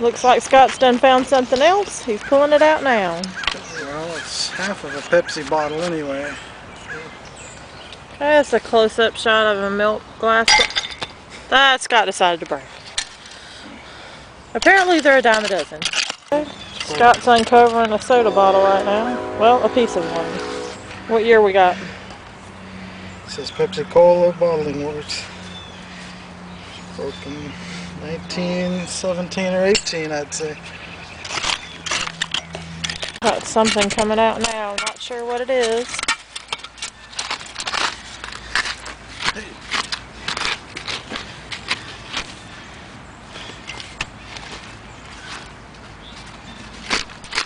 Looks like Scott's done found something else. He's pulling it out now. Well, it's half of a Pepsi bottle anyway. Okay, that's a close-up shot of a milk glass. That Scott decided to break. Apparently they're a dime a dozen. Okay. Scott's uncovering a soda bottle right now. Well, a piece of one. What year we got? It says Pepsi Cola Bottling Works. Broken 1917 or 18, I'd say. Got something coming out now. Not sure what it is.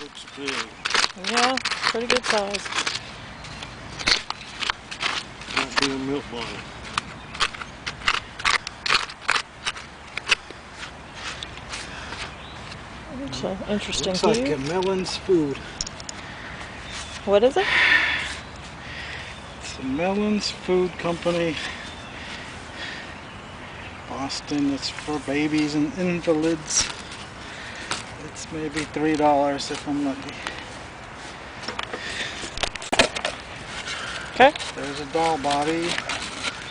Looks big. Yeah, pretty good size. Might be a milk bottle. It's an interesting Looks like hue. a Melon's Food. What is it? It's a Melon's Food Company. Boston. It's for babies and invalids. It's maybe $3 if I'm lucky. Okay. There's a doll body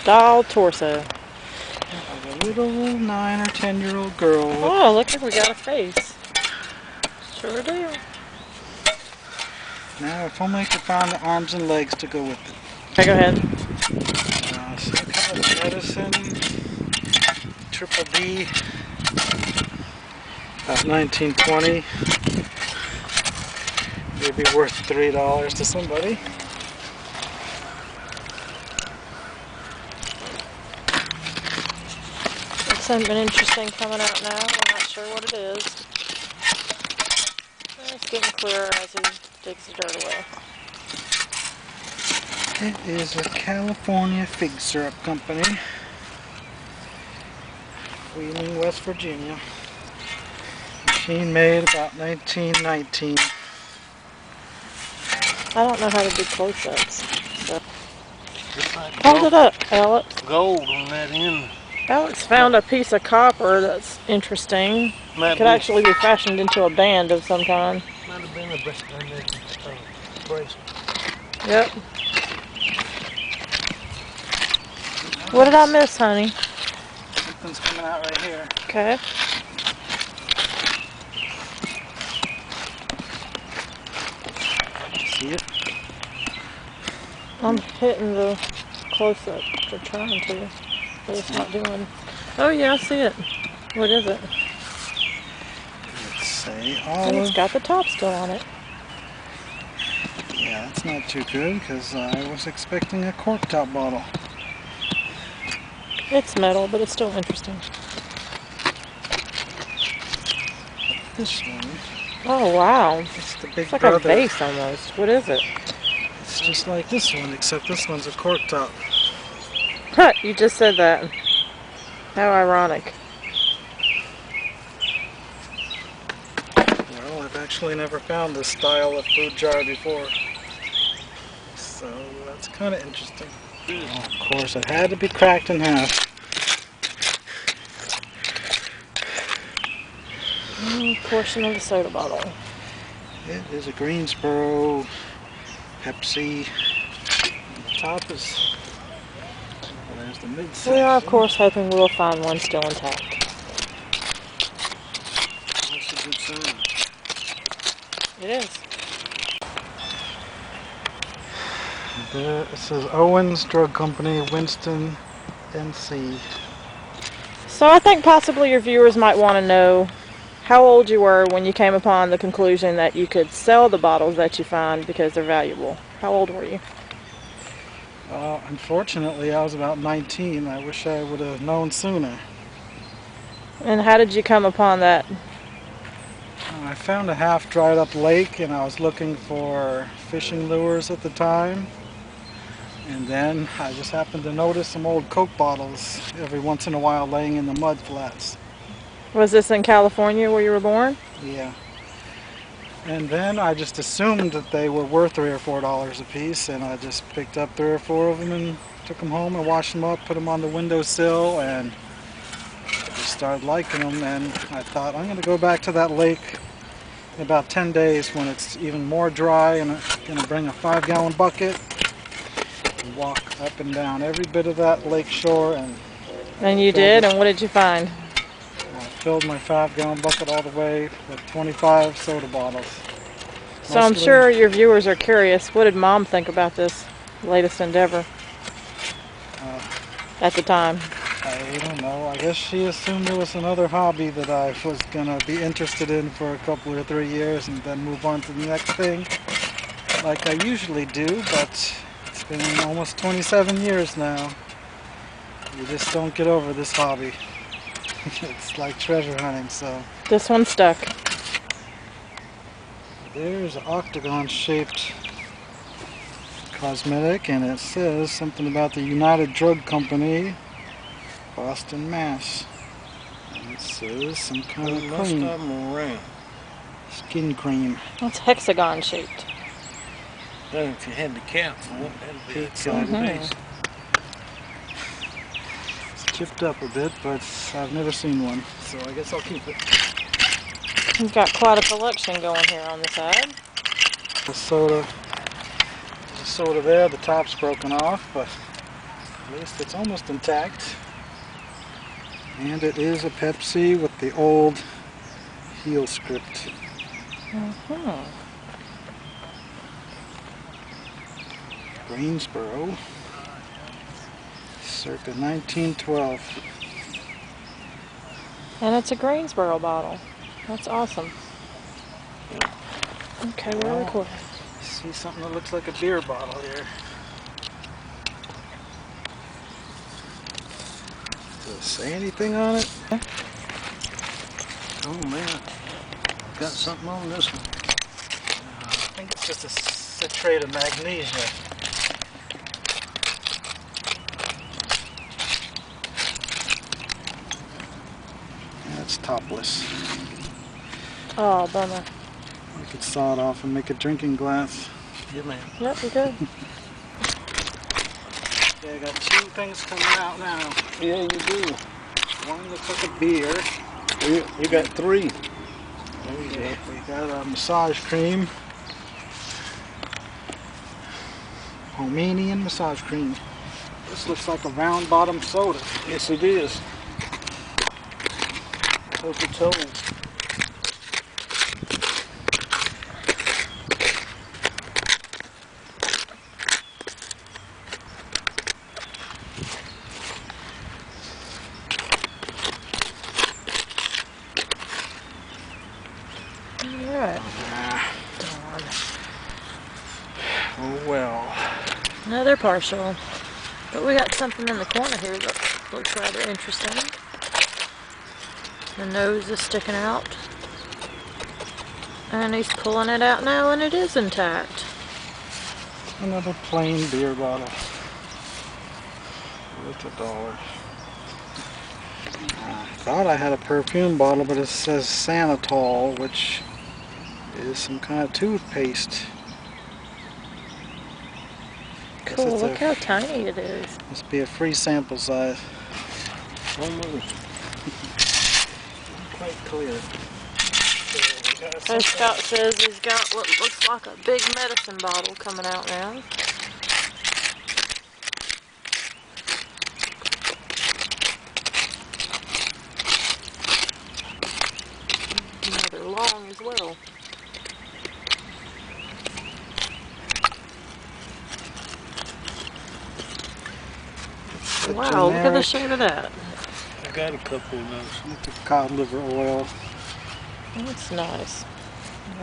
Doll torso. of a little 9 or 10-year-old girl. Oh, looks like we got a face. Sure do. Now, if only I could find the arms and legs to go with it. Okay, go ahead. Some kind of medicine, triple B, about 1920. Maybe worth $3 to somebody. Something interesting coming out now. We're not sure what it is. It's getting clearer as he digs the dirt away. It is a California fig syrup company. Wheeling, West Virginia. Machine made about 1919. I don't know how to do close-ups. So. Like Hold it up, Alex. gold on that end. Alex found a piece of copper that's interesting. Might Could actually be fashioned into a band of some kind. Might have been a bracelet. Yep. What did I miss, honey? Something's coming out right here. Okay. See it? I'm hitting the close-up. They're trying to, but it's not doing. Oh yeah, I see it. What is it? Let's say And it's olive. got the top still on it. Yeah, that's not too good because I was expecting a cork top bottle. It's metal, but it's still interesting. This one, Oh wow. it's the big It's like brother. a vase almost. What is it? It's just like this one, except this one's a cork top. Huh, you just said that. How ironic. Well, I've actually never found this style of food jar before. So that's kind of interesting. Well, of course, it had to be cracked in half. Portion of the soda bottle. It is a Greensboro Pepsi. And the top is... There's the midsection. We are, of course, hoping we'll find one still intact. That's a good sign. It is. It says Owens Drug Company, Winston, NC. So I think possibly your viewers might want to know how old you were when you came upon the conclusion that you could sell the bottles that you find because they're valuable. How old were you? Unfortunately, I was about 19. I wish I would have known sooner. And how did you come upon that? I found a half dried up lake and I was looking for fishing lures at the time. And then I just happened to notice some old Coke bottles every once in a while laying in the mud flats. Was this in California where you were born? Yeah. And then I just assumed that they were worth $3 or $4 a piece, and I just picked up 3 or 4 of them and took them home and washed them up, put them on the windowsill, and I just started liking them, and I thought I'm going to go back to that lake in about 10 days when it's even more dry, and I'm going to bring a 5-gallon bucket and walk up and down every bit of that lake shore. And you did? And what did you find? I filled my 5-gallon bucket all the way with 25 soda bottles. So I'm Mostly- sure your viewers are curious. What did Mom think about this latest endeavor at the time? I don't know. I guess she assumed it was another hobby that I was going to be interested in for a couple or 3 years and then move on to the next thing like I usually do, but it's been almost 27 years now. You just don't get over this hobby. It's like treasure hunting, so. This one stuck. There's an octagon-shaped cosmetic, and it says something about the United Drug Company, Boston, Mass. And it says some kind of Most cream, of them are round. skin cream. It's hexagon shaped. Then if you had the cap for it, that'd be a It's killer Mhm. piece. It's chipped up a bit, but I've never seen one, so I guess I'll keep it. You've got quite a collection going here on the side. The soda, there's a soda there, the top's broken off, but at least it's almost intact. And it is a Pepsi with the old heel script. Mhm. Greensboro, circa 1912. And it's a Greensboro bottle. That's awesome. Okay, we're recording. See something that looks like a beer bottle here. Does it say anything on it? Oh man, got something on this one. I think it's just a citrate of magnesia. That's topless. Oh, bummer. You could saw it off and make a drinking glass. Yeah, man. Yep, you could. Okay, I got 2 things coming out now. Yeah, you do. One looks like a beer. You got 3. There you go. We got a massage cream. Romanian massage cream. This looks like a round bottom soda. Yes, it is. Coca-Cola. Alright. Darn. Oh well. No, they're partial. But we got something in the corner here that looks rather interesting. The nose is sticking out. And he's pulling it out now, and it is intact. Another plain beer bottle. Worth $1. I thought I had a perfume bottle, but it says Sanitol, which is some kind of toothpaste. Guess Cool, it's look how tiny it is. Must be a free sample size. Almost. Quite clear. So Scott says he's got what looks like a big medicine bottle coming out now. They're long as well. Wow, look at the shape of that. I got a couple of those. It's a cod liver oil. That's nice.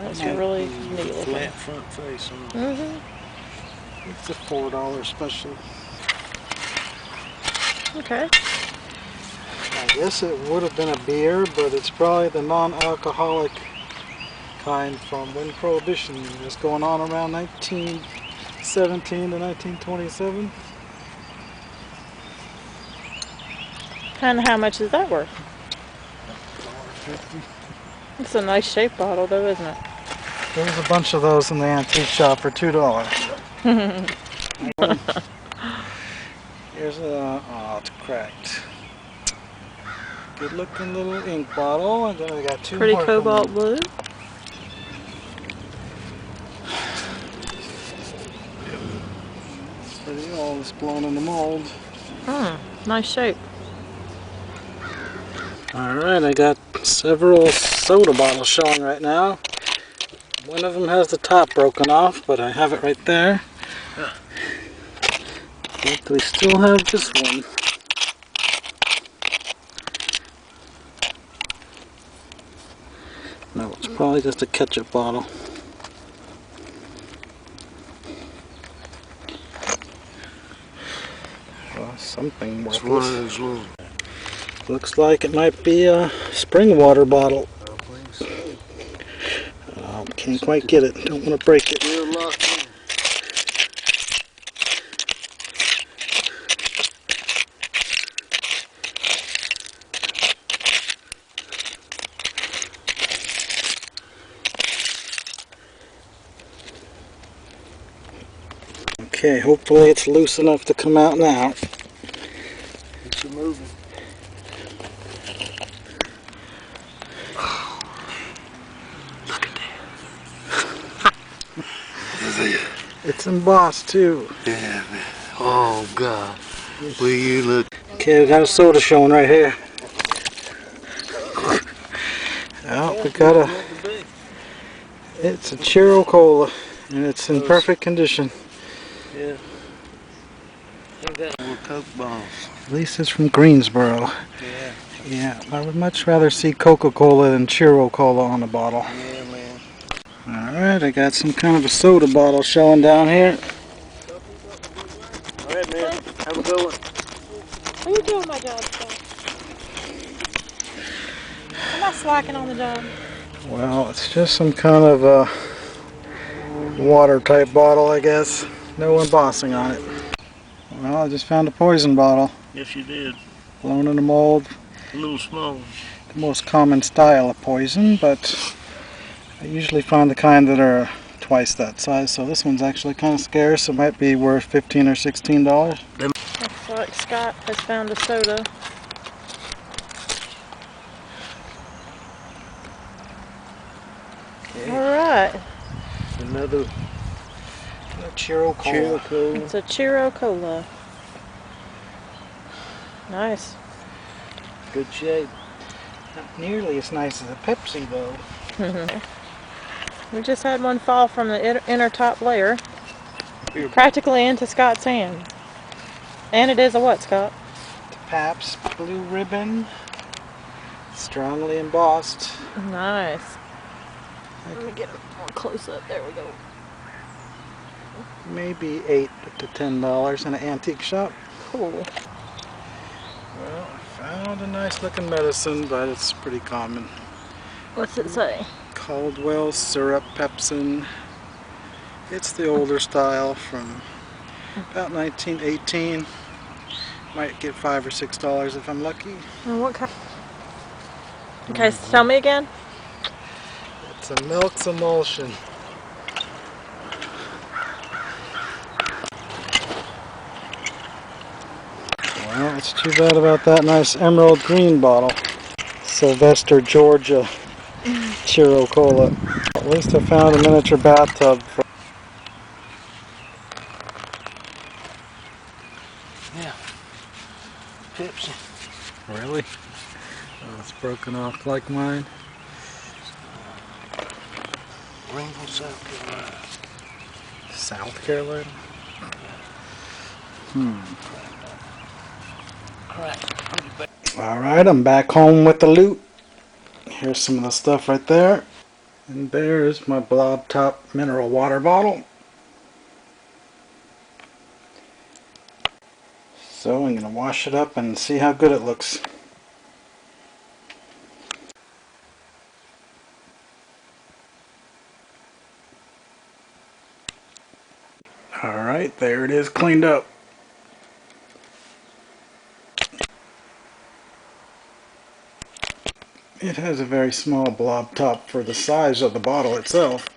That's Yeah. really neat looking. Flat front face on it. Mm-hmm. It's a $4 special. Okay. I guess it would have been a beer, but it's probably the non-alcoholic kind from when Prohibition was going on around 1917 to 1927. And how much is that worth? $1.50. It's a nice shaped bottle though, isn't it? There's a bunch of those in the antique shop for $2. Here's a, oh, it's cracked. Good looking little ink bottle, and then I got two Pretty more coming. cobalt blue. Pretty, all this blown in the mold. Nice shape. Alright, I got several soda bottles showing right now. One of them has the top broken off, but I have it right there. But we still have this one. No, it's probably just a ketchup bottle. Well, something It's one of worthless. those little. Looks like it might be a spring water bottle. Oh, please. Can't quite get it. Don't want to break it. Still locked in. Okay, hopefully it's loose enough to come out now. It's moving. Look at that. This is it. It's embossed too. Yeah, man. Oh, God. Will you look? Okay, we got a soda showing right here. Oh, we got a. It's a Chiro Cola, and it's in perfect condition. Yeah. Ain't that little Coke bottles? At least it's from Greensboro. Yeah. Yeah, I would much rather see Coca-Cola than Chiro Cola on a bottle. Yeah, man. Alright, I got some kind of a soda bottle showing down here. All right, man. Have a good one. Are you doing my job, Scott? Am I slacking on the job? Well, it's just some kind of a water type bottle, I guess. No embossing on it. Well, I just found a poison bottle. Yes, you did. Blown in a mold. A little small. The most common style of poison, but I usually find the kind that are twice that size, so this one's actually kind of scarce. It might be worth $15 or $16. Looks like Scott has found a soda. Alright. Another Chiro Cola. Chiro Cola. It's a Chiro Cola. Nice. Good shape. Not nearly as nice as a Pepsi, though. We just had one fall from the inner top layer. Practically into Scott's hand. And it is a what, Scott? Pabst Blue Ribbon. Strongly embossed. Nice. Let me get a more close up. There we go. Maybe $8 to $10 in an antique shop. Cool. Well, I found a nice looking medicine, but it's pretty common. What's it say? Caldwell Syrup Pepsin. It's the older style from about 1918. Might get $5 or $6 if I'm lucky. And what kind? Okay, so tell me again. It's a Milk's emulsion. Well, it's too bad about that nice emerald green bottle. Sylvester, Georgia Chiro Cola. At least I found a miniature bathtub. Yeah. Pepsi. Really? Oh, it's broken off like mine. Greenville, South Carolina. South Carolina? Alright, I'm back home with the loot. Here's some of the stuff right there. And there's my blob top mineral water bottle. So I'm going to wash it up and see how good it looks. Alright, there it is cleaned up. It has a very small blob top for the size of the bottle itself.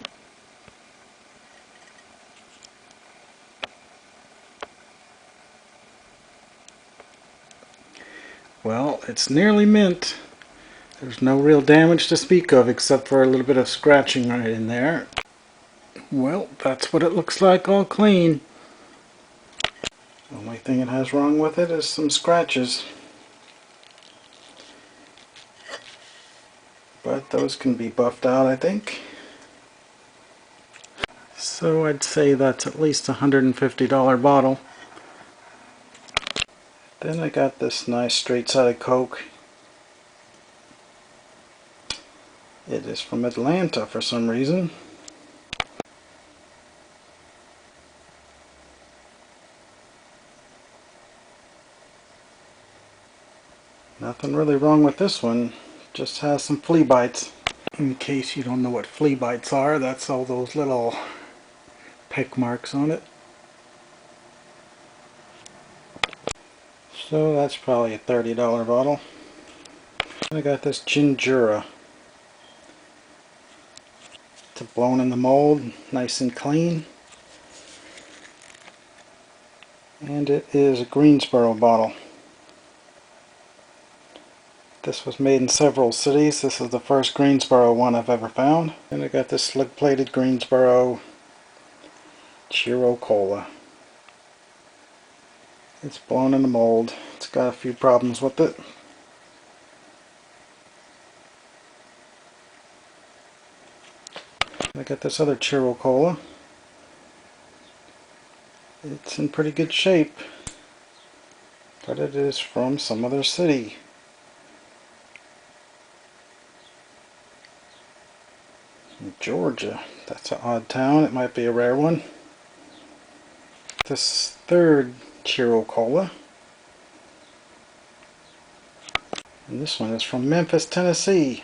Well, it It's nearly mint. There's no real damage to speak of except for a little bit of scratching right in there. Well, that's what it looks like all clean. The only thing it has wrong with it is some scratches. But those can be buffed out, I think. So I'd say that's at least a $150 bottle. Then I got this nice straight-sided Coke. It is from Atlanta for some reason. Nothing really wrong with this one, just has some flea bites. In case you don't know what flea bites are, that's all those little peck marks on it. So that's probably a $30 bottle. I got this Gingera. It's blown in the mold, nice and clean. And it is a Greensboro bottle. This was made in several cities. This is the first Greensboro one I've ever found. And I got this slick-plated Greensboro Chiro Cola. It's blown in the mold. It's got a few problems with it. I got this other Chiro Cola. It's in pretty good shape, but it is from some other city. Georgia. That's an odd town. It might be a rare one. This third Chiro Cola. And this one is from Memphis, Tennessee.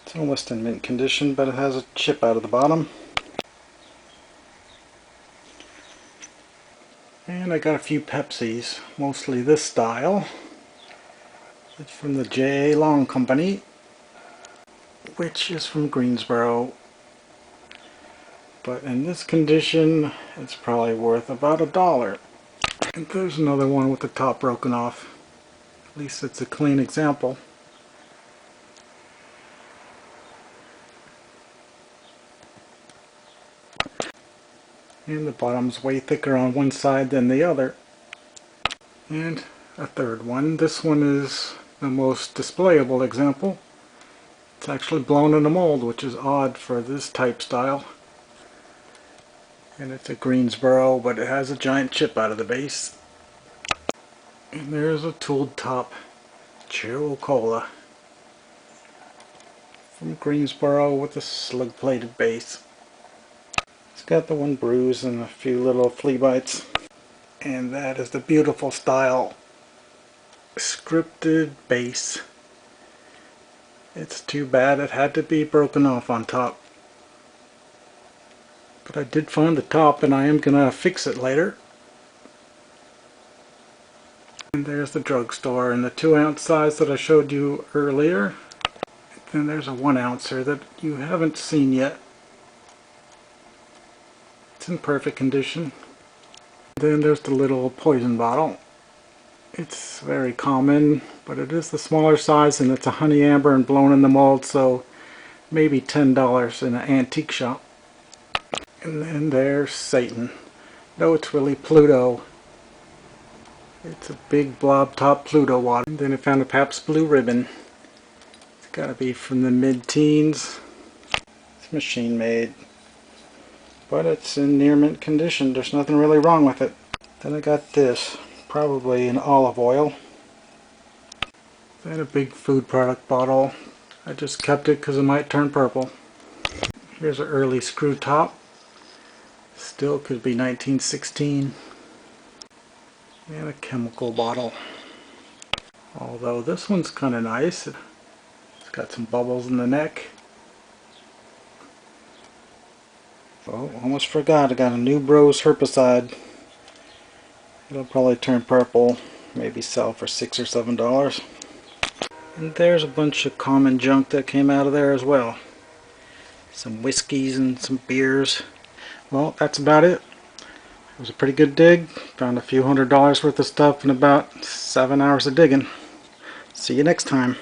It's almost in mint condition, but it has a chip out of the bottom. And I got a few Pepsis, mostly this style. It's from the J.A. Long Company, which is from Greensboro. But in this condition, it's probably worth about $1. And there's another one with the top broken off. At least it's a clean example. And the bottom's way thicker on one side than the other. And a third one. This one is the most displayable example. It's actually blown in a mold, which is odd for this type style. And it's a Greensboro, but it has a giant chip out of the base. And there's a tooled top Chiro Cola from Greensboro with a slug plated base. It's got the one bruise and a few little flea bites. And that is the beautiful style scripted base. It's too bad it had to be broken off on top. But I did find the top and I am gonna fix it later. And there's the drugstore in the 2-ounce size that I showed you earlier. Then there's a 1-ouncer that you haven't seen yet. It's in perfect condition. Then there's the little poison bottle. It's very common, but it is the smaller size and it's a honey amber and blown in the mold, so maybe $10 in an antique shop. And then there's Satan. No, it's really Pluto. It's a big blob top Pluto water. And then I found a Pabst Blue Ribbon. It's gotta be from the mid-teens. It's machine made. But it's in near mint condition. There's nothing really wrong with it. Then I got this. Probably an olive oil. Then a big food product bottle. I just kept it because it might turn purple. Here's an early screw top. Still could be 1916. And a chemical bottle. Although this one's kind of nice. It's got some bubbles in the neck. Oh, almost forgot. I got a New Bros herbicide. It'll probably turn purple. Maybe sell for $6 or $7. And there's a bunch of common junk that came out of there as well. Some whiskeys and some beers. Well, that's about it. It was a pretty good dig. Found a few $100s worth of stuff in about 7 hours of digging. See you next time.